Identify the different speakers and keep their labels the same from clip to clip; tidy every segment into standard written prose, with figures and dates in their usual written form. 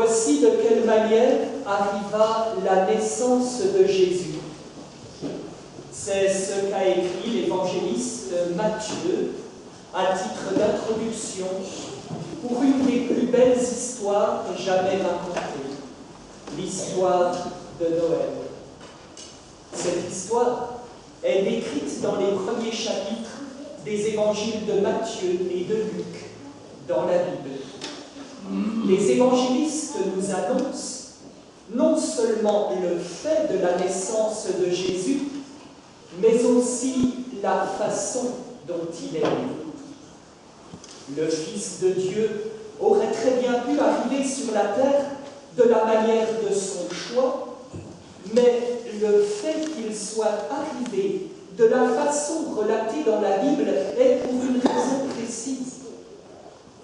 Speaker 1: Voici de quelle manière arriva la naissance de Jésus. C'est ce qu'a écrit l'évangéliste Matthieu à titre d'introduction pour une des plus belles histoires jamais racontées, l'histoire de Noël. Cette histoire est décrite dans les premiers chapitres des évangiles de Matthieu et de Luc dans la Bible. Les évangélistes nous annoncent non seulement le fait de la naissance de Jésus, mais aussi la façon dont il est né. Le Fils de Dieu aurait très bien pu arriver sur la terre de la manière de son choix, mais le fait qu'il soit arrivé de la façon relatée dans la Bible est pour une raison précise.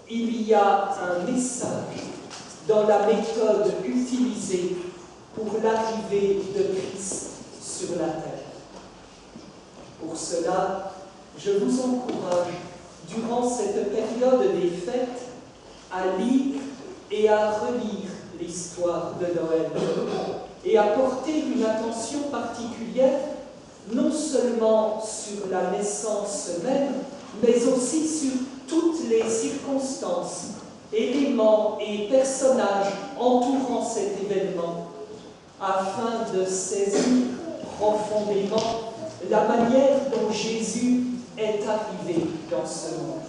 Speaker 1: Il y a un message dans la méthode utilisée pour l'arrivée de Christ sur la terre. Pour cela, je vous encourage, durant cette période des fêtes, à lire et à relire l'histoire de Noël et à porter une attention particulière non seulement sur la naissance même, mais aussi sur toutes les circonstances, éléments et personnages entourant cet événement, afin de saisir profondément la manière dont Jésus est arrivé dans ce monde.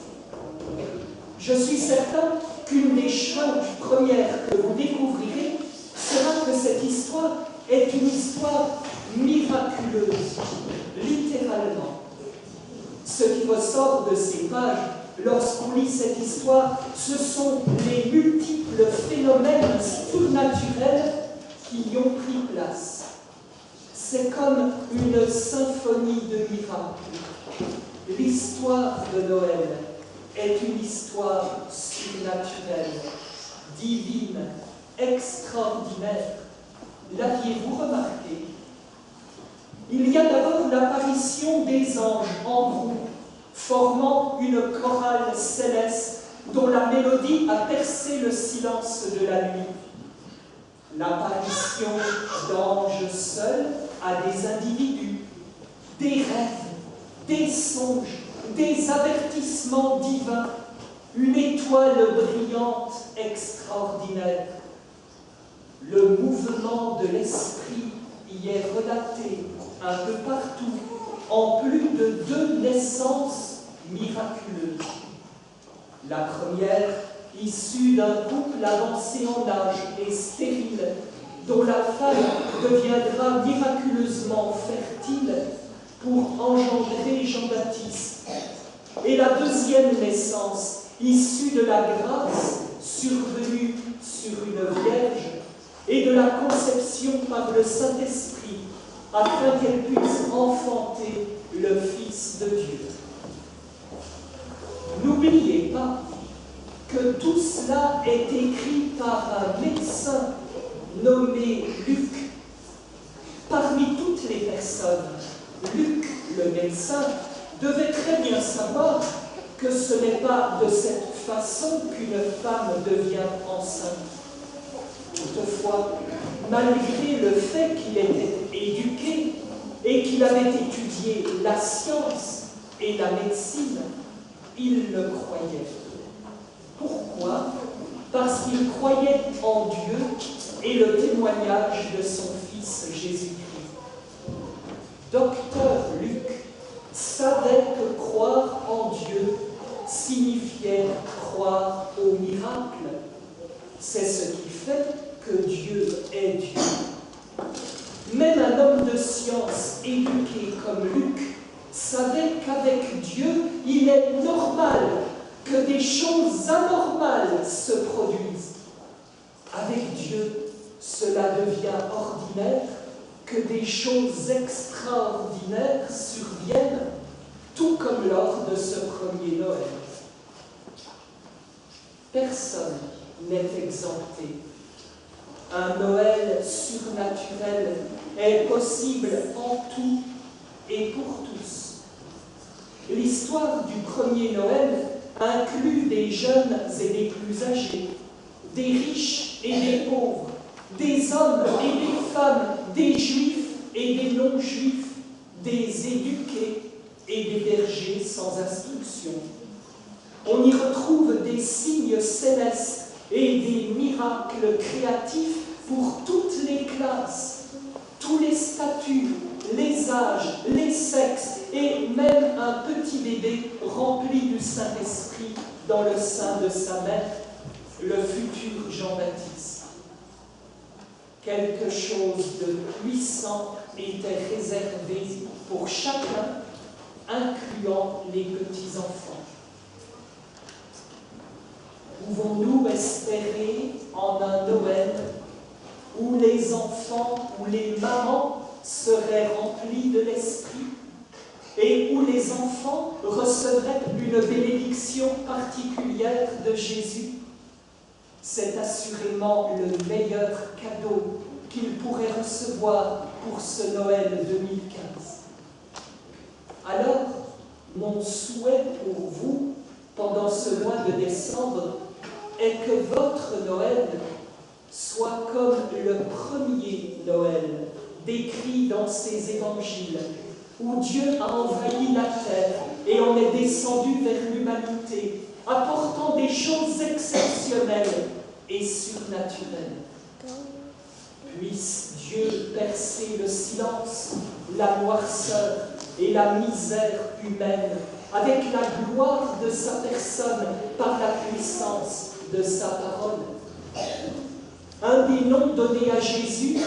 Speaker 1: Je suis certain qu'une des choses premières que vous découvrirez sera que cette histoire est une histoire miraculeuse, littéralement. Ce qui ressort de ces pages, lorsqu'on lit cette histoire, ce sont les multiples phénomènes surnaturels qui y ont pris place. C'est comme une symphonie de miracles. L'histoire de Noël est une histoire surnaturelle, divine, extraordinaire. L'aviez-vous remarqué? Il y a d'abord l'apparition des anges en groupe, formant une chorale céleste dont la mélodie a percé le silence de la nuit. L'apparition d'anges seuls à des individus, des rêves, des songes, des avertissements divins, une étoile brillante extraordinaire. Le mouvement de l'esprit y est relaté un peu partout, en plus de 2 naissances miraculeuses. La première, issue d'un couple avancé en âge et stérile, dont la femme deviendra miraculeusement fertile pour engendrer Jean-Baptiste. Et la deuxième naissance, issue de la grâce survenue sur une vierge et de la conception par le Saint-Esprit, afin qu'elle puisse enfanter le Fils de Dieu. N'oubliez pas que tout cela est écrit par un médecin nommé Luc. Parmi toutes les personnes, Luc, le médecin, devait très bien savoir que ce n'est pas de cette façon qu'une femme devient enceinte. Toutefois, malgré le fait qu'il était éduqué et qu'il avait étudié la science et la médecine, il le croyait. Pourquoi? Parce qu'il croyait en Dieu et le témoignage de son Fils Jésus-Christ. Docteur Luc savait que croire en Dieu signifiait croire au miracle. C'est ce qui fait que Dieu est Dieu. Même un homme de science éduqué comme Luc savait qu'avec Dieu, il est normal que des choses anormales se produisent. Avec Dieu, cela devient ordinaire que des choses extraordinaires surviennent, tout comme lors de ce premier Noël. Personne n'est exempté. Un Noël surnaturel est possible en tout et pour tous. L'histoire du premier Noël inclut des jeunes et des plus âgés, des riches et des pauvres, des hommes et des femmes, des juifs et des non-juifs, des éduqués et des bergers sans instruction. On y retrouve des signes célestes et des miracles créatifs pour toutes les classes, tous les statuts, les âges, les sexes et même un petit bébé rempli du Saint-Esprit dans le sein de sa mère, le futur Jean-Baptiste. Quelque chose de puissant était réservé pour chacun, incluant les petits-enfants. Pouvons-nous espérer en un Noël où les enfants, où les mamans seraient remplis de l'Esprit et où les enfants recevraient une bénédiction particulière de Jésus? C'est assurément le meilleur cadeau qu'ils pourraient recevoir pour ce Noël 2015. Alors, mon souhait pour vous, pendant ce mois de décembre, est que votre Noël soit comme le premier Noël décrit dans ces évangiles, où Dieu a envahi la terre et en est descendu vers l'humanité, apportant des choses exceptionnelles et surnaturelles. Puisse Dieu percer le silence, la noirceur et la misère humaine avec la gloire de sa personne par la puissance de sa parole. Un des noms donnés à Jésus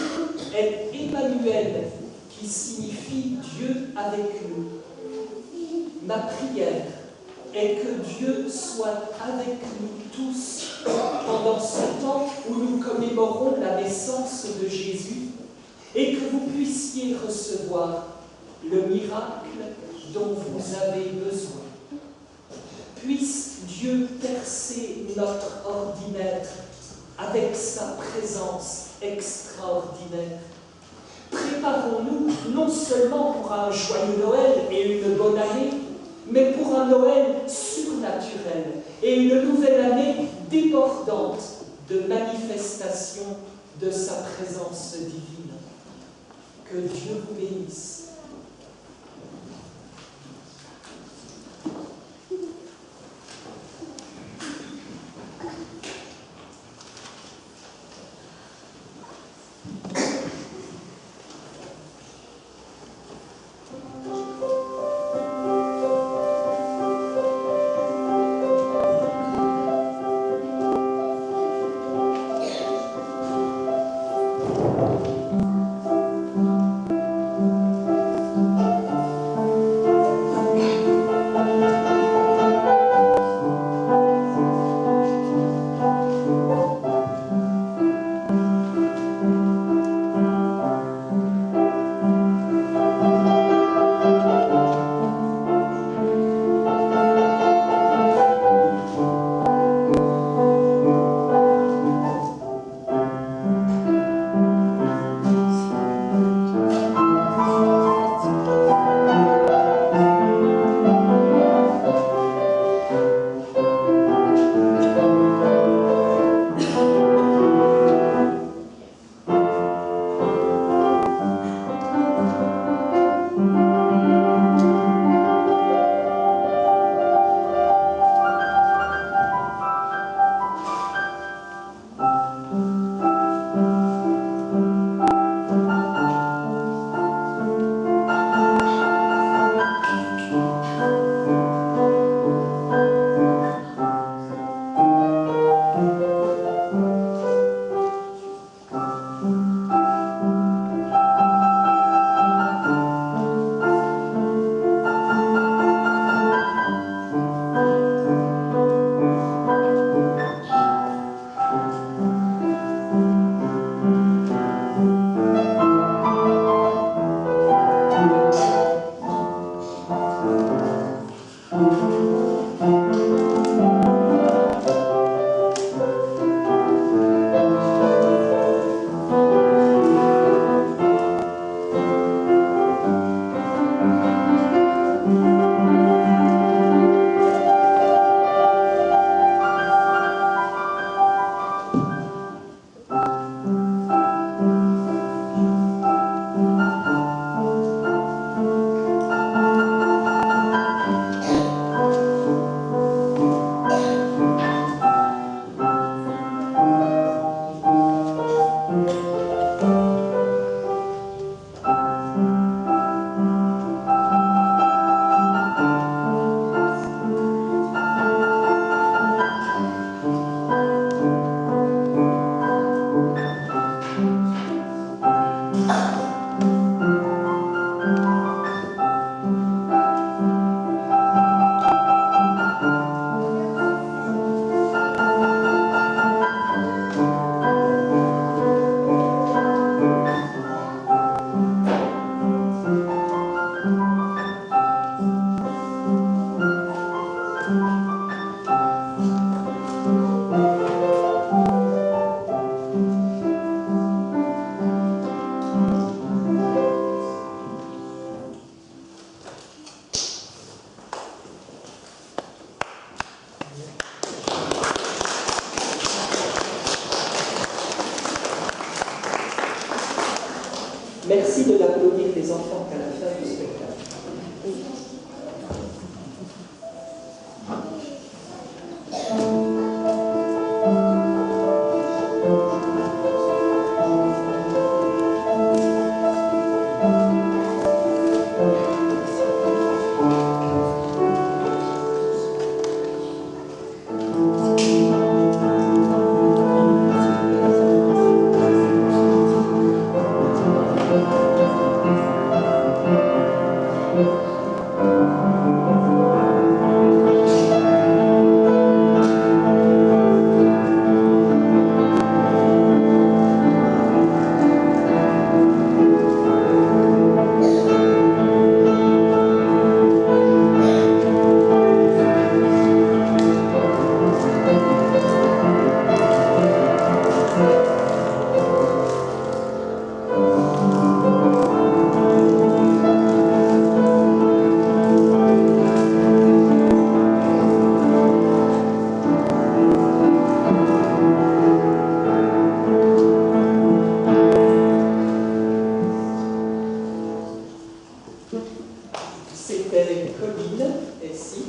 Speaker 1: est Emmanuel, qui signifie Dieu avec nous. Ma prière est que Dieu soit avec nous tous pendant ce temps où nous commémorons la naissance de Jésus et que vous puissiez recevoir le miracle dont vous avez besoin. Puisse Dieu percer notre ordinaire avec sa présence extraordinaire. Préparons-nous non seulement pour un joyeux Noël et une bonne année, mais pour un Noël surnaturel et une nouvelle année débordante de manifestations de sa présence divine. Que Dieu vous bénisse. Merci de l'applaudir les enfants qu'à la fin du spectacle. C'était Colline Essi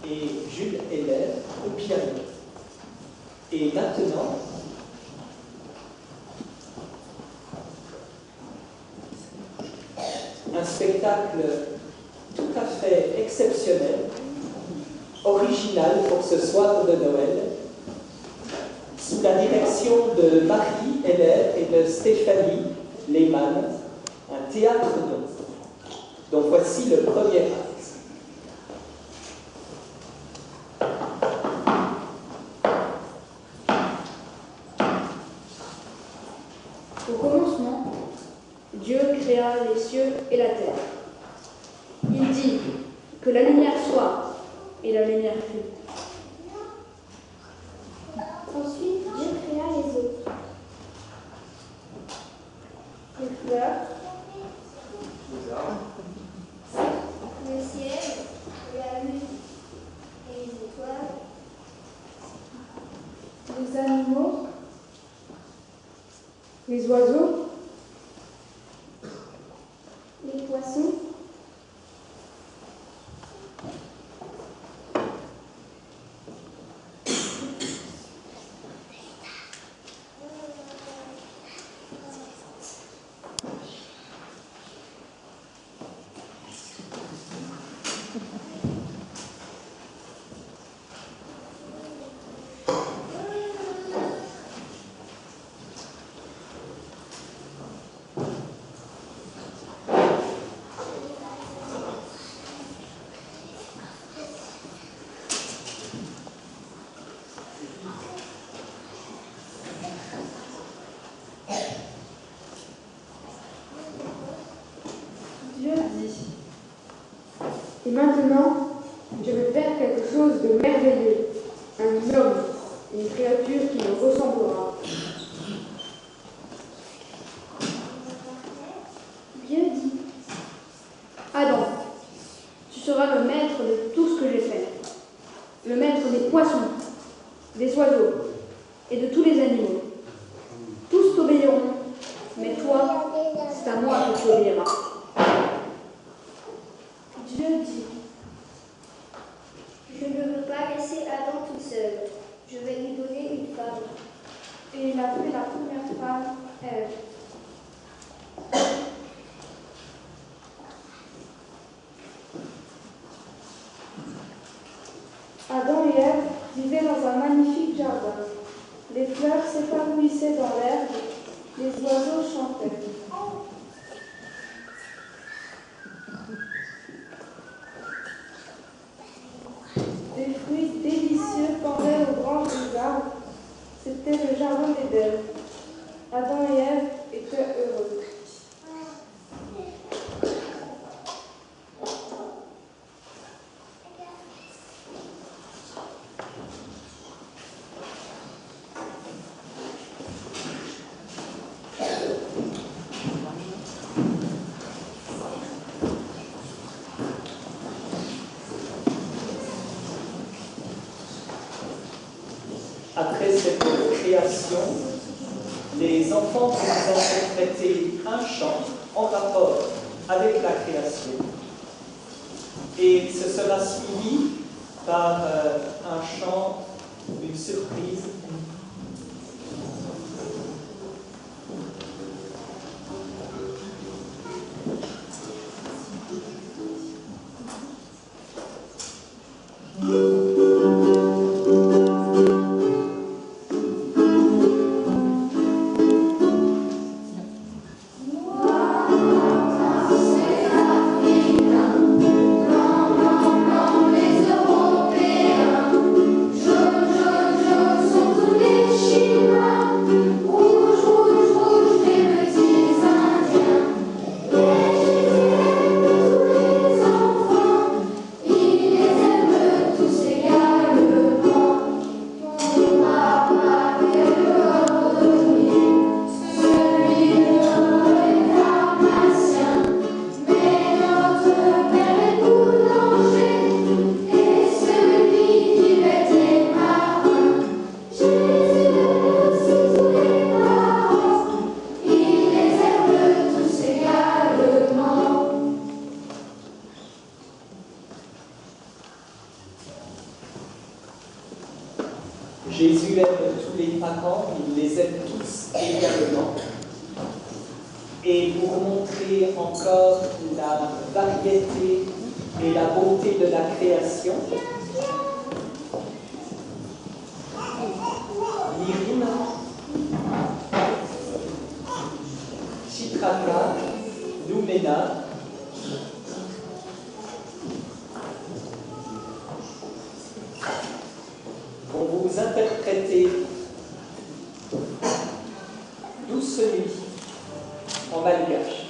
Speaker 1: et Jules Heller au piano. Et maintenant, un spectacle tout à fait exceptionnel, original pour ce soir de Noël, sous la direction de Marie Heller et de Stéphanie Lehmann, un théâtre d'ombre. Donc voici le premier acte.
Speaker 2: Au commencement, Dieu créa les cieux et la terre. Il dit que la lumière soit, et la lumière fut.
Speaker 3: Ensuite, Dieu créa les eaux, les fleurs, le ciel, la lune et les étoiles, les animaux,
Speaker 2: Les oiseaux,
Speaker 3: les poissons,
Speaker 2: Dieu dit. Et maintenant, je vais faire quelque chose de merveilleux. Un homme, une créature qui me ressemblera.
Speaker 3: Dieu dit,
Speaker 2: Adam, tu seras le maître de tout ce que j'ai fait. Le maître des poissons, des oiseaux et de tous les animaux. Tous t'obéiront, mais toi, c'est à moi que tu obéiras.
Speaker 3: Dieu dit, je ne veux pas laisser Adam tout seul, je vais lui donner une femme. Et il a pris la première femme, Ève.
Speaker 4: Adam et Ève vivaient dans un magnifique jardin. Les fleurs s'épanouissaient dans l'herbe, les oiseaux chantaient. Des fruits délicieux pendaient aux branches des arbres. C'était le jardin d'Éden. Adam et Ève étaient heureux.
Speaker 1: Après cette création, les enfants vont interpréter un chant en rapport avec la création. Et ce sera suivi par un chant, une surprise. Jésus aime tous les parents, il les aime tous également. Et pour montrer encore la variété et la beauté de la création, Lyrim, Chitraka, Noumena, vont vous interpréter Douce nuit en malgache.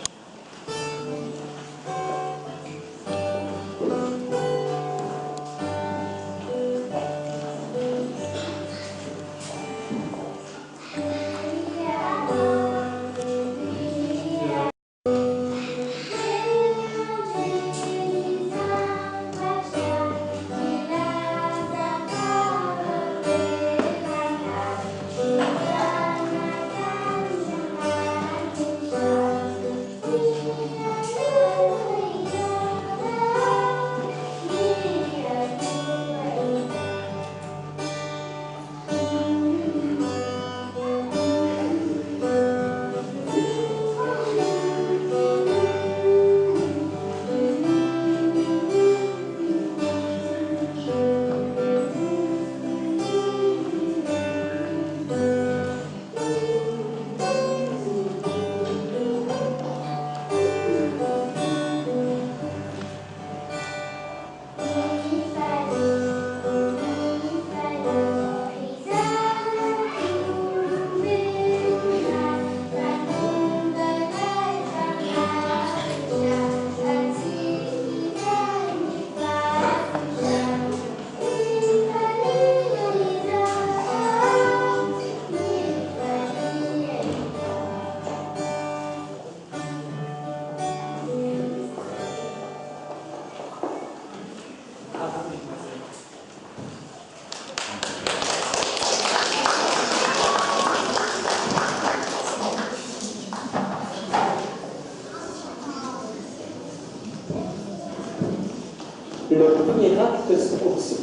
Speaker 1: Le premier acte se poursuit.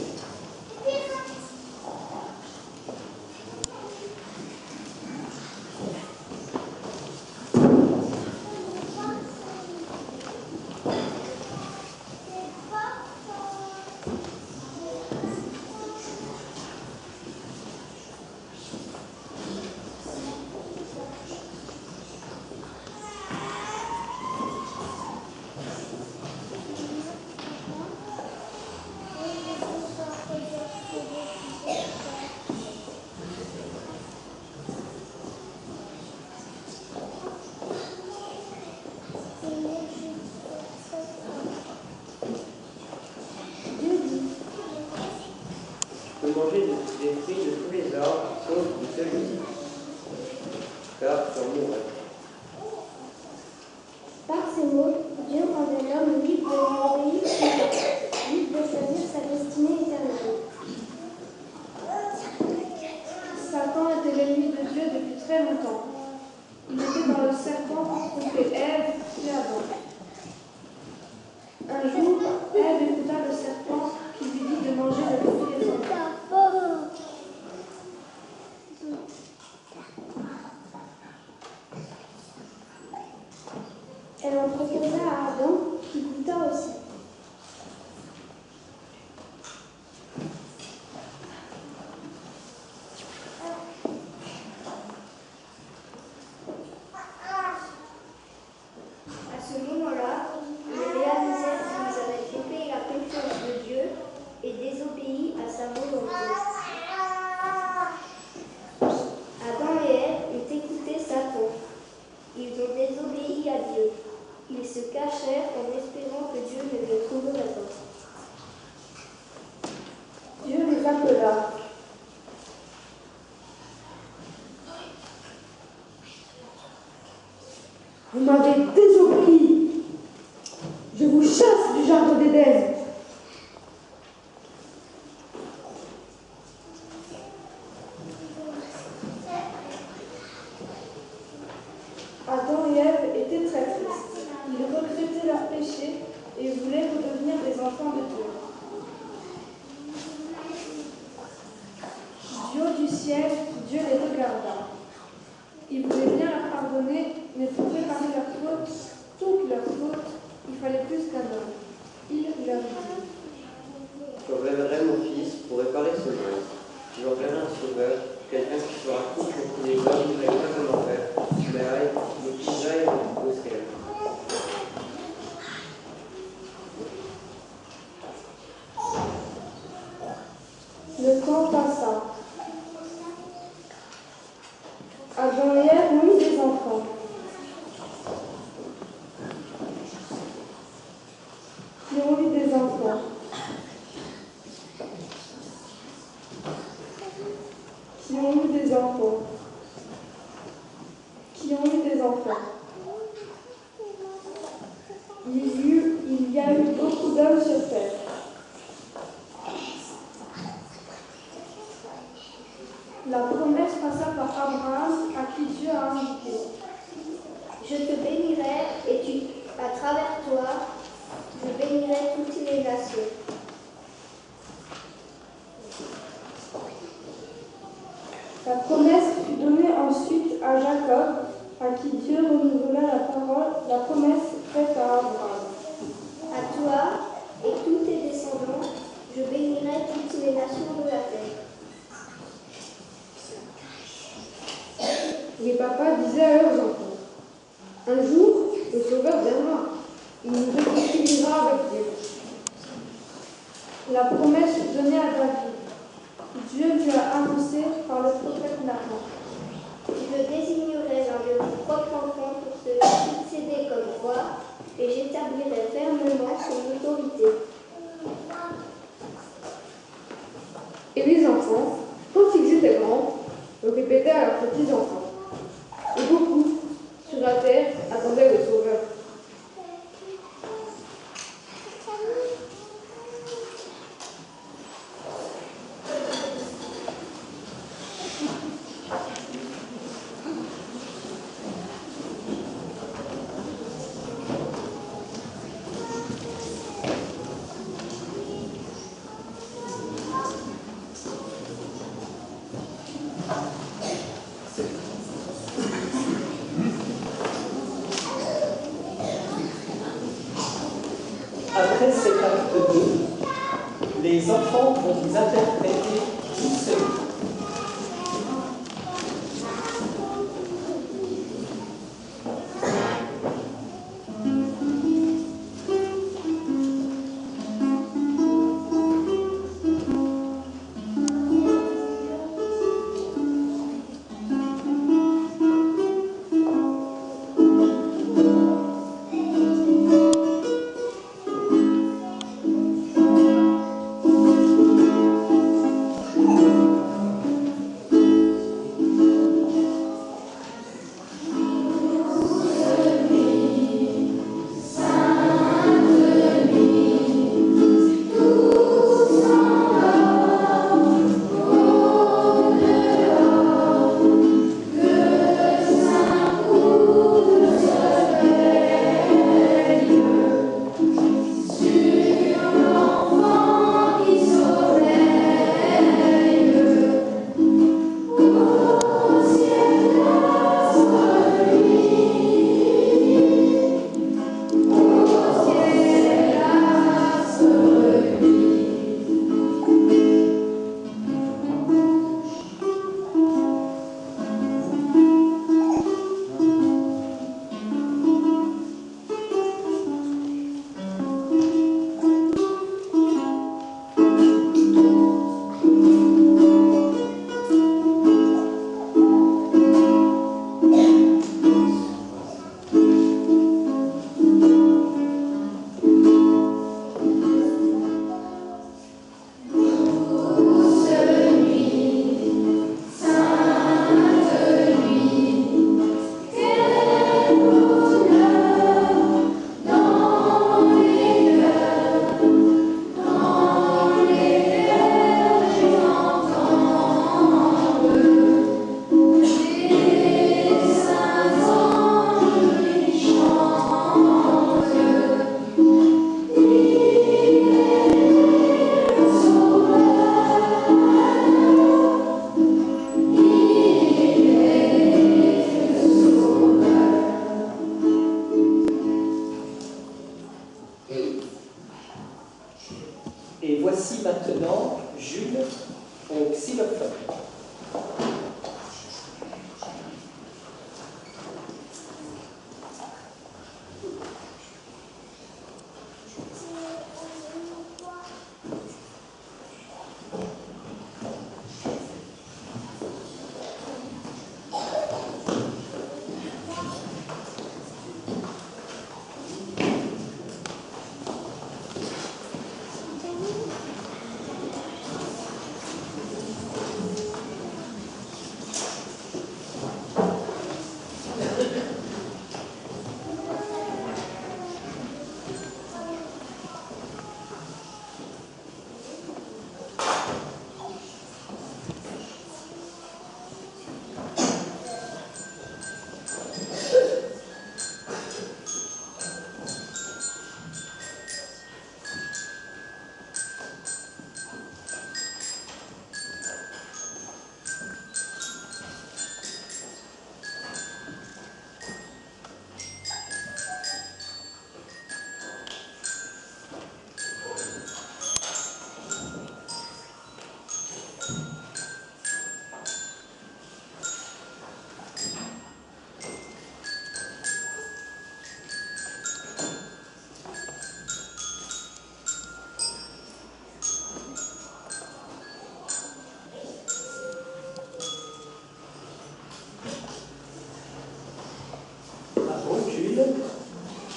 Speaker 5: Manger des fruits de tous les arbres, sauf de celui-ci, car tu en mourrais.
Speaker 3: Par ces mots, Dieu rendait l'homme libre de lui obéir, libre de choisir sa destinée éternelle.
Speaker 2: Satan était l'ennemi de Dieu depuis très longtemps.
Speaker 4: Il était dans le serpent pour tromper Ève et Adam. Un jour, Ève écouta le serpent qui lui dit de manger le fruit des arbres.
Speaker 3: Elle en proposa à Adam, qui goûta aussi. À ce moment-là, ils réalisèrent qu'ils avaient trompé la confiance de Dieu et désobéi à sa volonté. Adam et Ève ont écouté Satan. Ils ont désobéi à Dieu. Ils se cachèrent en espérant que Dieu ne les trouverait pas.
Speaker 4: Dieu les appela.
Speaker 2: Vous m'avez désobéi. Je vous chasse du jardin d'Éden.
Speaker 4: Adam et Ève étaient très tristes. Ils regrettaient leur péché et voulaient redevenir des enfants de Dieu. Du haut du ciel, Dieu les regarda. Il voulait bien leur pardonner, mais pour réparer leurs fautes, toutes leurs fautes, il fallait plus qu'un homme. Il leur dit:
Speaker 5: J'enverrai mon fils pour réparer ce monde. J'enverrai un sauveur, quelqu'un qui fera tout pour que les hommes n'aient pas un enfer, mais qu'ils aillent au ciel.
Speaker 4: Le temps passa. Adam et Ève ont eu des enfants. Qui ont eu des enfants. Qui ont eu des enfants. Qui ont eu des enfants. Il y a eu beaucoup d'hommes sur terre. La promesse passa par Abraham, à qui Dieu a indiqué:
Speaker 3: Je te bénirai et à travers toi, je bénirai toutes les nations.
Speaker 4: La promesse fut donnée ensuite à Jacob, à qui Dieu renouvela la promesse faite à Abraham.
Speaker 3: À toi et tous tes descendants, je bénirai toutes les nations de la terre.
Speaker 2: Les papas disaient à leurs enfants: un jour, le Sauveur viendra. Il nous réconciliera avec Dieu.
Speaker 4: La promesse fut donnée à David. Dieu lui a annoncé par le prophète Nathan:
Speaker 3: Je désignerai l'un de vos propres enfants pour te succéder comme roi, et j'établirai fermement son autorité.
Speaker 2: Et les enfants, quand ils étaient grands, le répétaient à leurs petits-enfants. Et beaucoup, sur la terre, attendaient le Sauveur.
Speaker 1: Après cet acte 2, les enfants vont vous interpréter tout seul.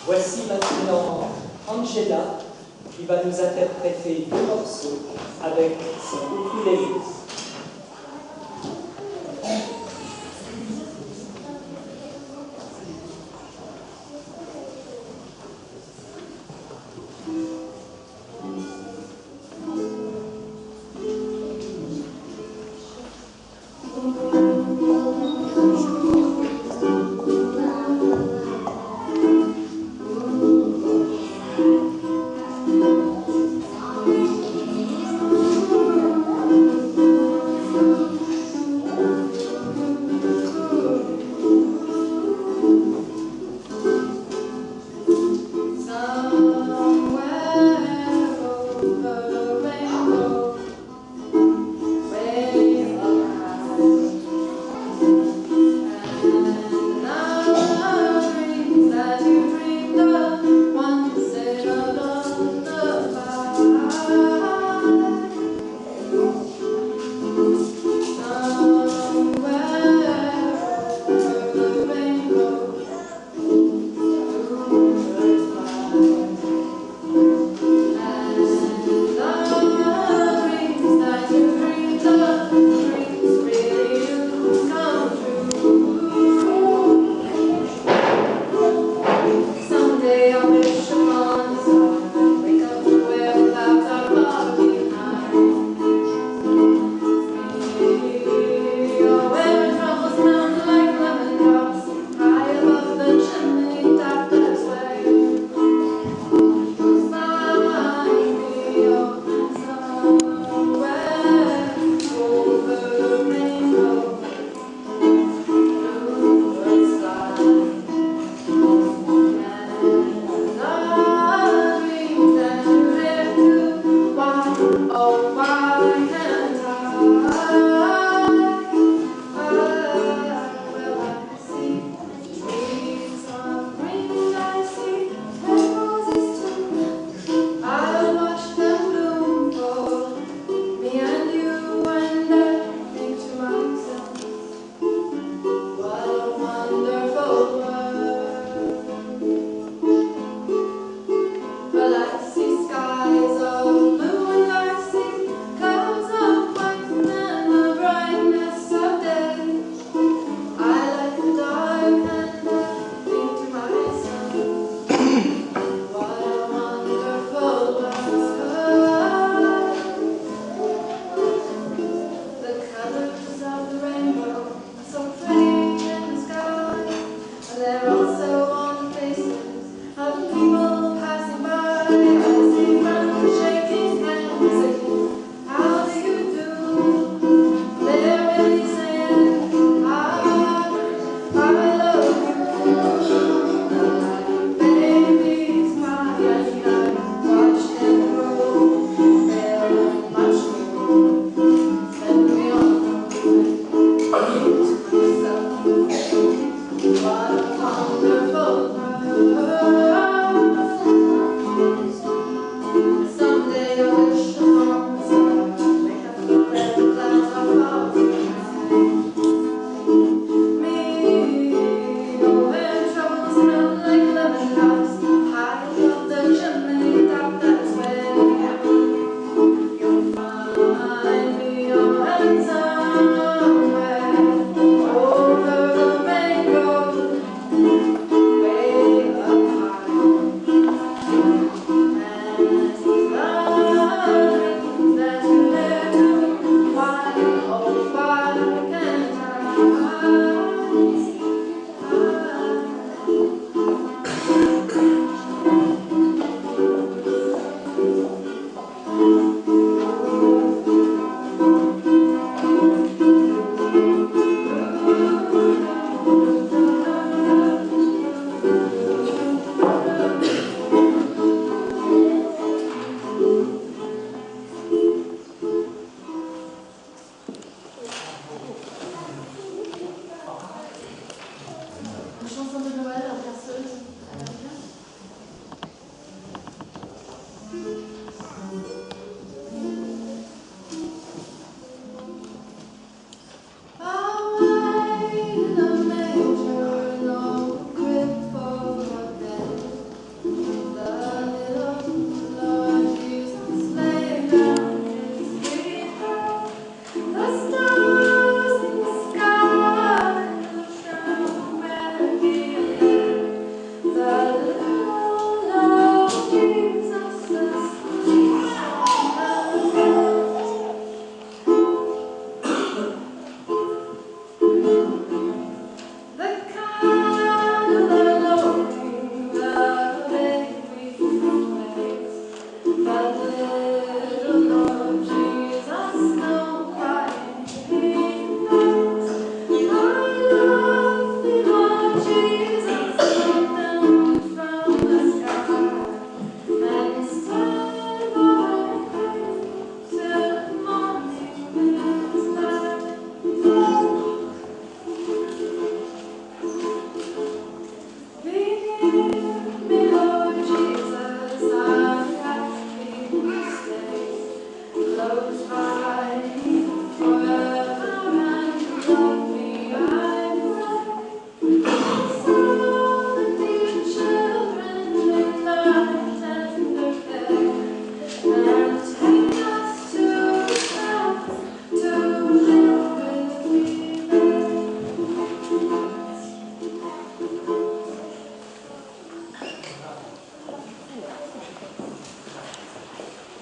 Speaker 1: Voici maintenant Angela qui va nous interpréter 2 morceaux avec son ukulélé.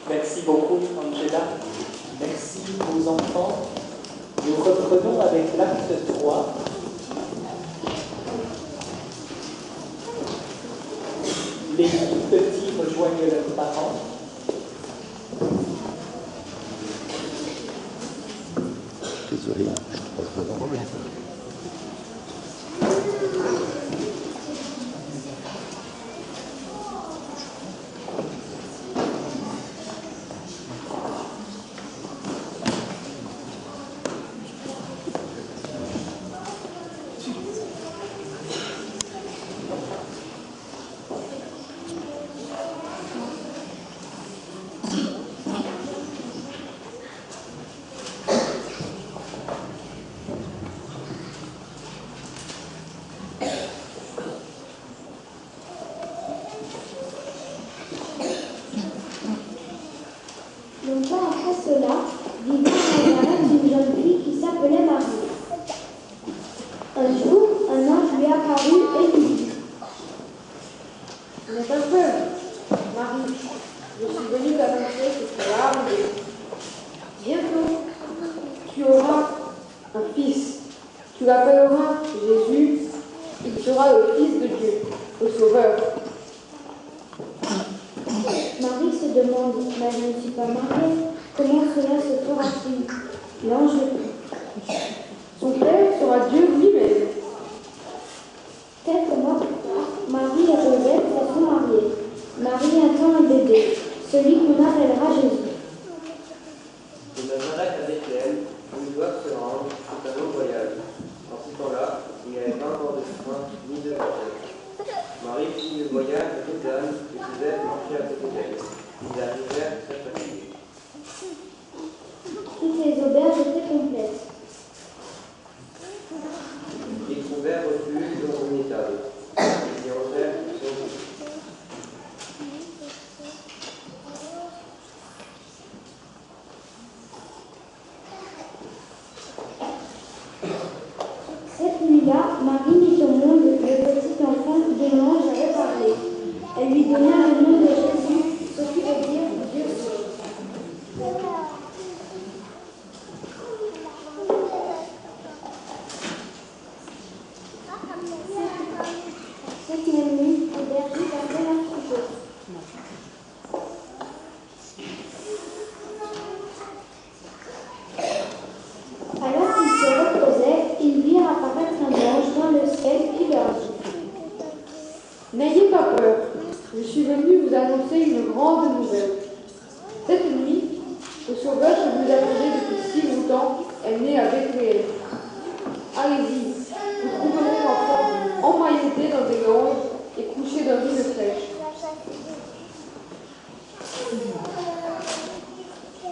Speaker 1: Merci beaucoup, Angela. Merci aux enfants. Nous reprenons avec l'acte 3. Les tout petits rejoignent leurs parents.
Speaker 6: Désolé, je passe devant.
Speaker 3: Longtemps après cela, vivait à Nazareth une jeune fille qui s'appelait Marie. Un jour, un ange lui apparut et lui dit:
Speaker 4: N'aie pas peur, Marie. Je suis venue t'annoncer ce qui va arriver. Bientôt, tu auras un fils. Tu l'appelleras Jésus. Il sera le Fils de Dieu, le Sauveur.
Speaker 3: Marie se demande: mais je ne suis pas mariée, comment cela se fera-t-il? L'ange répond:
Speaker 4: Son père sera Dieu lui-même.
Speaker 3: quelques mois plus tard, Marie et Joseph sont mariés. Marie attend un bébé, celui qu'on appellera Jésus.
Speaker 5: De Nazareth à Bethléem, où ils doivent se rendre, c'est un long voyage. En ce temps-là, il n'y avait pas encore de train ni de baptême. Marie fit le voyage de toute âme et Joseph marchait à côté d'elle. Ils arrivèrent très fatigués.
Speaker 3: Toutes les auberges étaient complètes.
Speaker 5: Ils trouvèrent refuge dans une étable. Ils y entrèrent sans doute.
Speaker 3: Cette nuit-là, Marie mit au monde le petit enfant dont l'ange avait parlé. Elle lui donna le nom de Jésus, ce qui veut dire Dieu sauve. Cette même nuit, le berger gardait leur troupeau. Alors qu'ils se reposaient, ils virent apparaître un ange dans le ciel qui leur dit:
Speaker 4: N'ayez pas peur. Je suis venue vous annoncer une grande nouvelle. Cette nuit, le Sauveur que vous attendez depuis si longtemps est né à Bethléem. Allez-y, vous trouverez l'enfant emmailloté dans des langes et couché dans une flèche.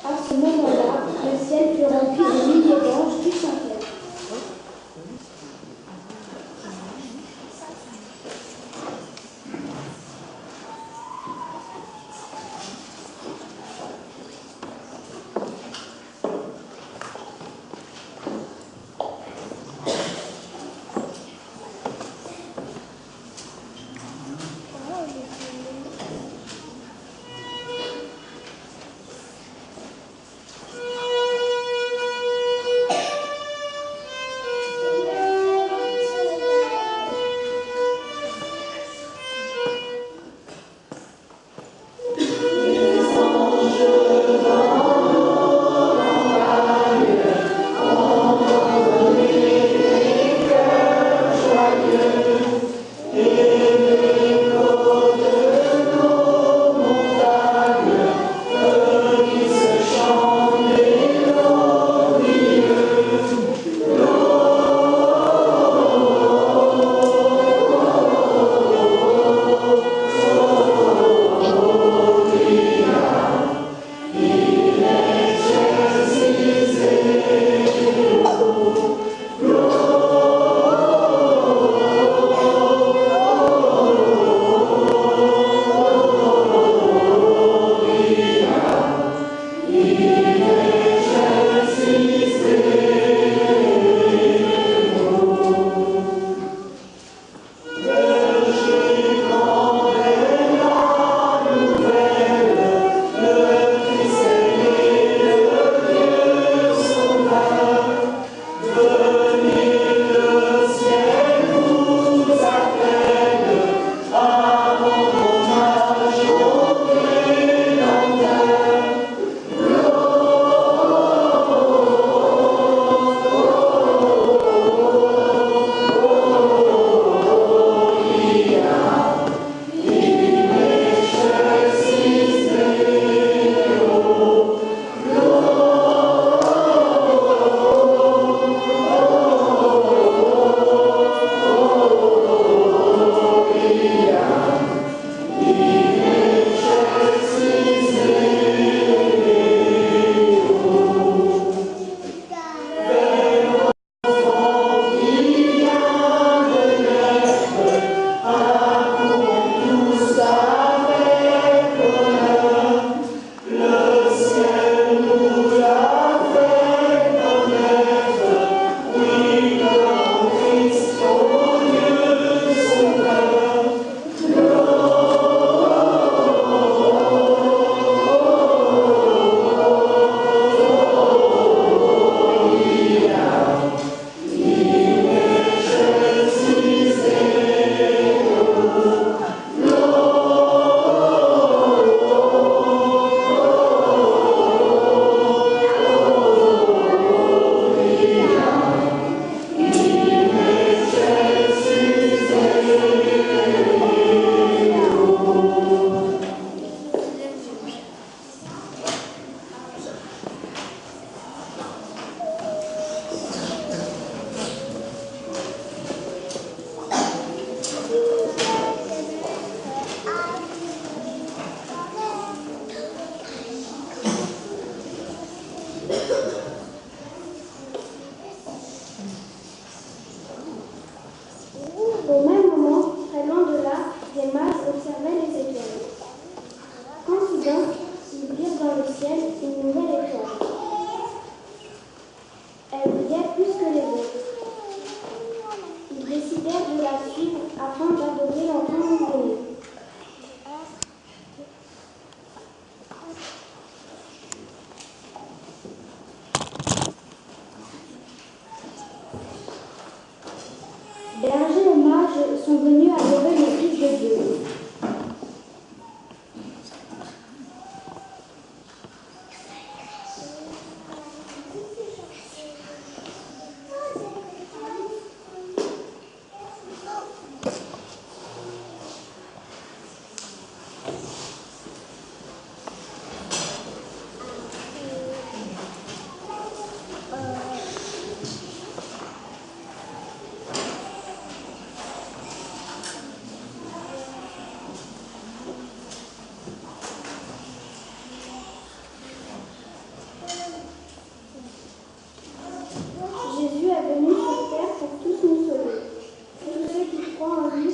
Speaker 3: À ce moment-là, le ciel fut rempli de milliers d'anges qui chantaient.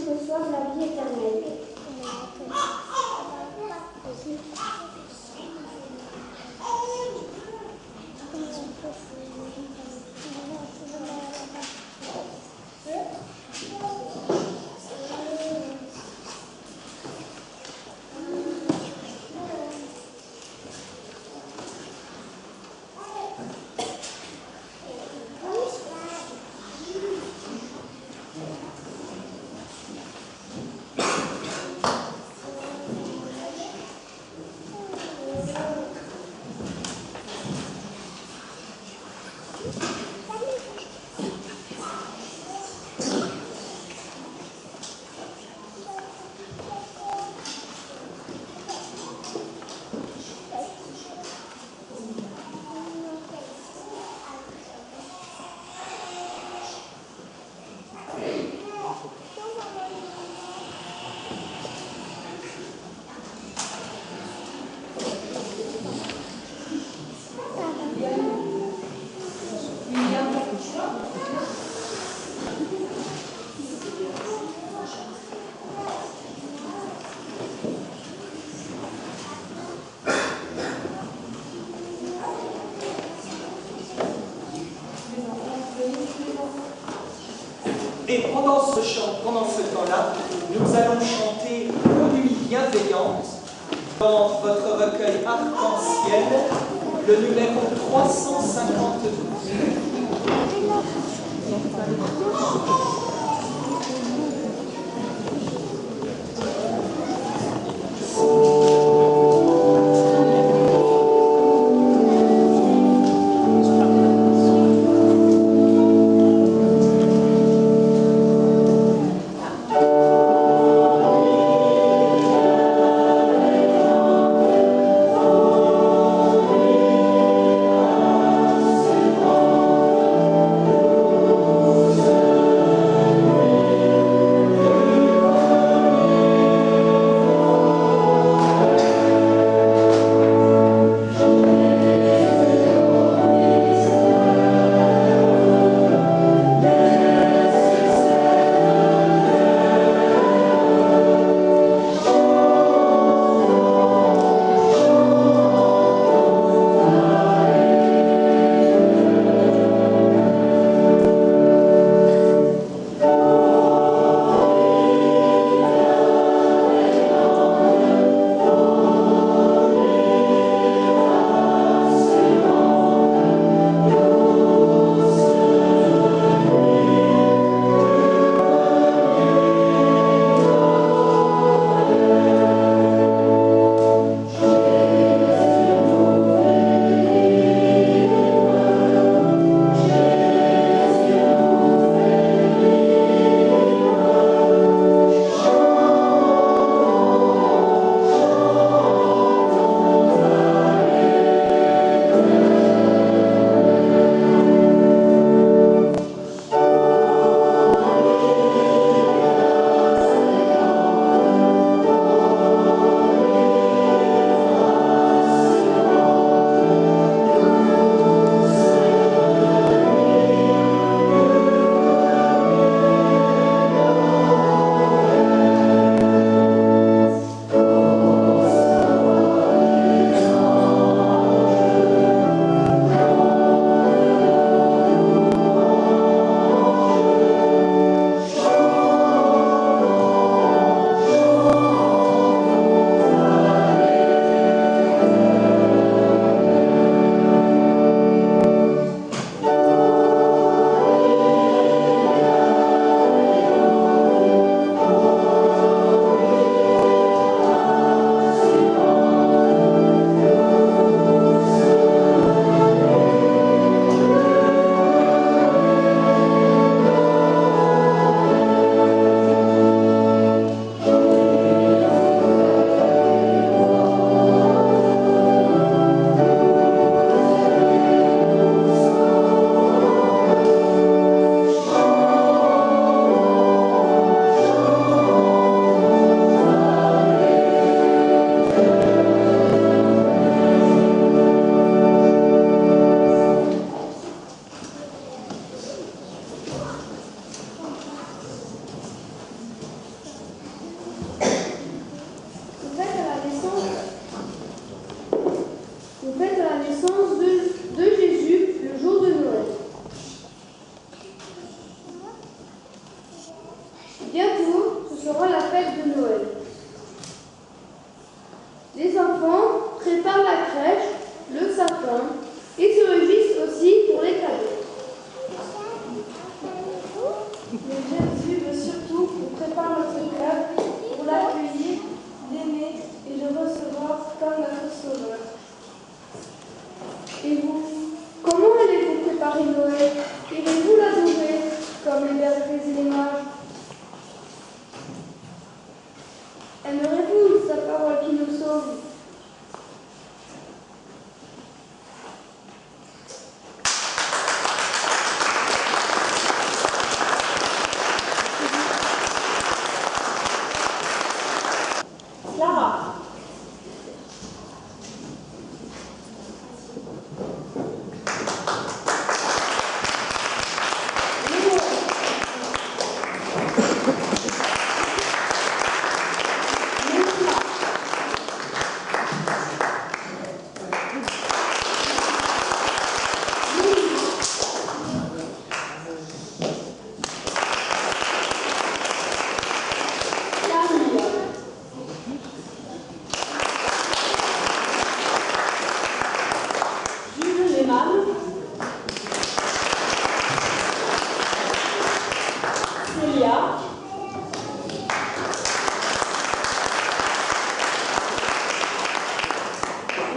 Speaker 3: reçoivent la vie éternelle.
Speaker 1: Et pendant ce temps-là, nous allons chanter Ô nuit bienveillante dans votre recueil arc-en-ciel, le numéro 352.
Speaker 7: Thank
Speaker 3: Elle me répond, sa parole qui nous sauve.
Speaker 7: Clara.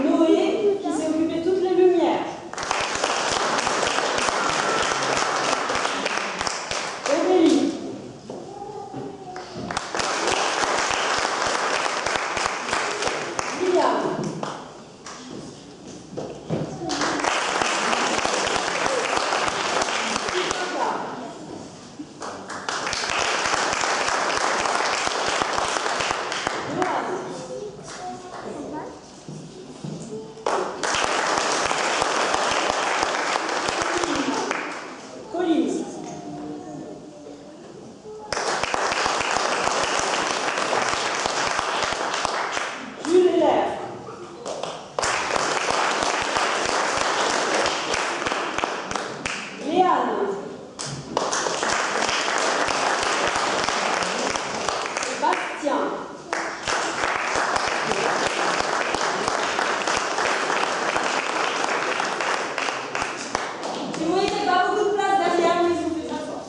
Speaker 7: Noé, qui s'est occupé de toutes les lumières. Aurélie. William. Colline. Jules Heller. Léane. Bastien. Si vous voyez qu'il n'y a pas beaucoup de place derrière, mais vous faites un fort.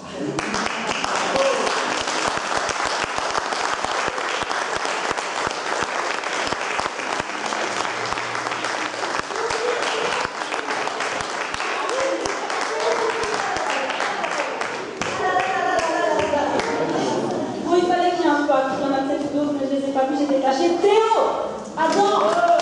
Speaker 7: Bon, il fallait qu'il y ait un choix. Il y en a peut-être d'autres, mais je ne les ai pas vus, j'étais cachée. Théo! Attends!